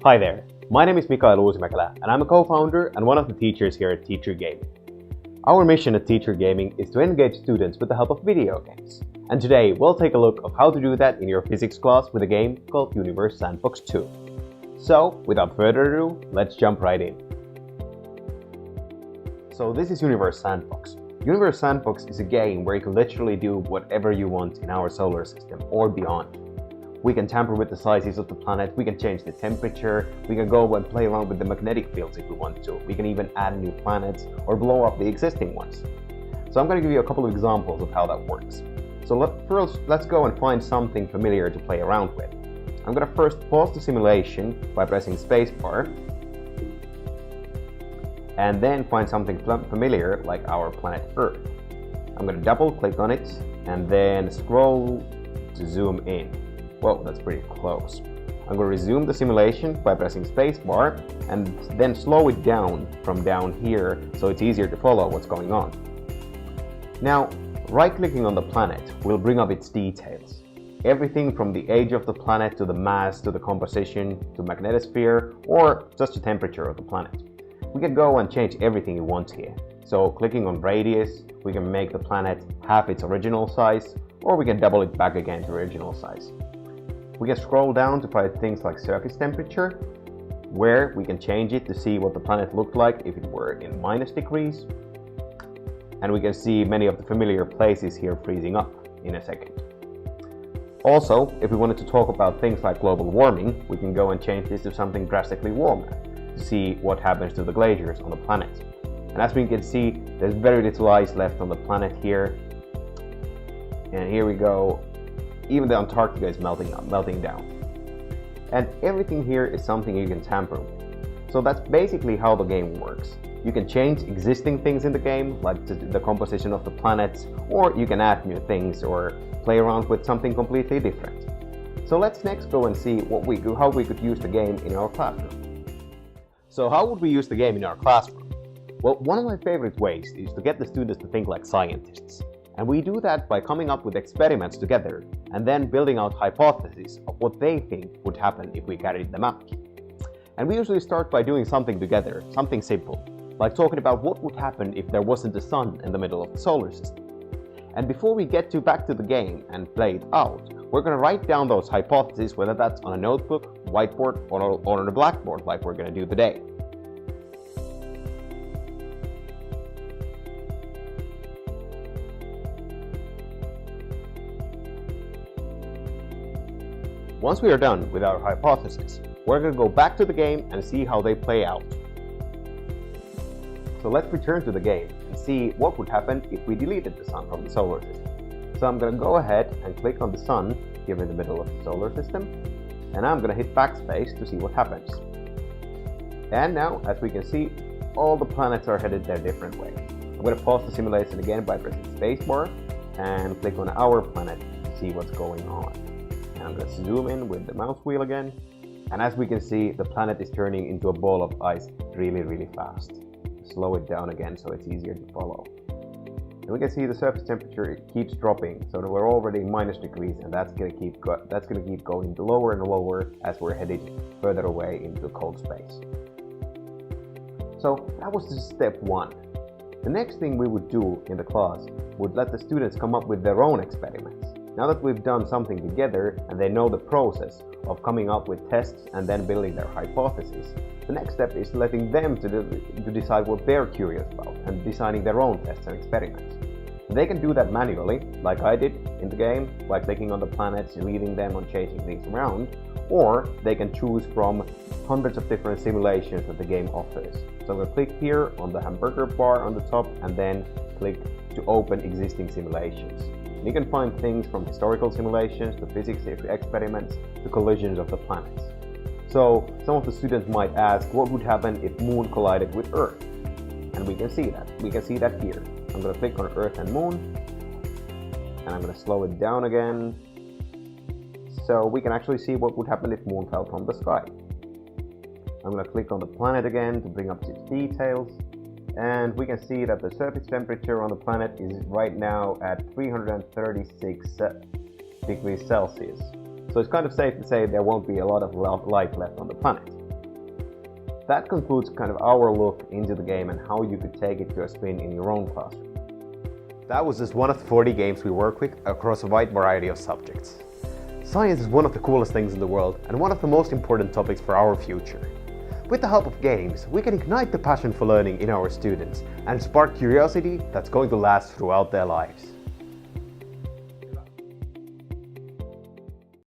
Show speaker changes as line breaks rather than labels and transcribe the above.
Hi there, my name is Mikael Uusimäkelä and I'm a co-founder and one of the teachers here at TeacherGaming. Our mission at TeacherGaming is to engage students with the help of video games. And today we'll take a look of how to do that in your physics class with a game called Universe Sandbox 2. So, without further ado, let's jump right in. So this is Universe Sandbox. Universe Sandbox is a game where you can literally do whatever you want in our solar system or beyond. We can tamper with the sizes of the planet, we can change the temperature, we can go and play around with the magnetic fields if we want to, we can even add new planets or blow up the existing ones. So I'm going to give you a couple of examples of how that works. So let's go and find something familiar to play around with. I'm going to first pause the simulation by pressing spacebar, and then find something familiar like our planet Earth. I'm going to double click on it and then scroll to zoom in. Whoa, that's pretty close. I'm going to resume the simulation by pressing spacebar and then slow it down from down here so it's easier to follow what's going on. Now, right-clicking on the planet will bring up its details. Everything from the age of the planet to the mass to the composition to magnetosphere or just the temperature of the planet. We can go and change everything you want here. So clicking on radius, we can make the planet half its original size, or we can double it back again to original size. We can scroll down to find things like surface temperature, where we can change it to see what the planet looked like if it were in -degrees. And we can see many of the familiar places here freezing up in a second. Also, if we wanted to talk about things like global warming, we can go and change this to something drastically warmer to see what happens to the glaciers on the planet. And as we can see, there's very little ice left on the planet here. And here we go. Even the Antarctica is melting down. And everything here is something you can tamper with. So that's basically how the game works. You can change existing things in the game, like the composition of the planets, or you can add new things or play around with something completely different. So let's next go and see how we could use the game in our classroom. So how would we use the game in our classroom? Well, one of my favorite ways is to get the students to think like scientists. And we do that by coming up with experiments together and then building out hypotheses of what they think would happen if we carried them out. And we usually start by doing something together, something simple, like talking about what would happen if there wasn't a sun in the middle of the solar system. And before we get back to the game and play it out, we're going to write down those hypotheses, whether that's on a notebook, whiteboard, or on a blackboard like we're going to do today. Once we are done with our hypothesis, we're going to go back to the game and see how they play out. So let's return to the game and see what would happen if we deleted the sun from the solar system. So I'm going to go ahead and click on the sun here in the middle of the solar system, and I'm going to hit backspace to see what happens. And now, as we can see, all the planets are headed their different way. I'm going to pause the simulation again by pressing spacebar and click on our planet to see what's going on. And I'm going to zoom in with the mouse wheel again. And as we can see, the planet is turning into a ball of ice really fast. Slow it down again so it's easier to follow. And we can see the surface temperature keeps dropping, so that we're already in -degrees, and that's going to keep going lower and lower as we're headed further away into the cold space. So that was just step one. The next thing we would do in the class would let the students come up with their own experiments. Now that we've done something together and they know the process of coming up with tests and then building their hypotheses, the next step is letting them to decide what they're curious about and designing their own tests and experiments. They can do that manually, like I did in the game, by clicking on the planets, leaving them and changing things around, or they can choose from hundreds of different simulations that the game offers. So I'm going to click here on the hamburger bar on the top and then click to open existing simulations. You can find things from historical simulations to physics experiments to collisions of the planets. So some of the students might ask what would happen if Moon collided with Earth. And we can see that. We can see that here. I'm going to click on Earth and Moon. And I'm going to slow it down again. So we can actually see what would happen if Moon fell from the sky. I'm going to click on the planet again to bring up its details. And we can see that the surface temperature on the planet is right now at 336 degrees Celsius. So it's kind of safe to say there won't be a lot of life left on the planet. that concludes kind of our look into the game and how you could take it to a spin in your own classroom. That was just one of the 40 games we work with across a wide variety of subjects. Science is one of the coolest things in the world and one of the most important topics for our future. With the help of games, we can ignite the passion for learning in our students and spark curiosity that's going to last throughout their lives.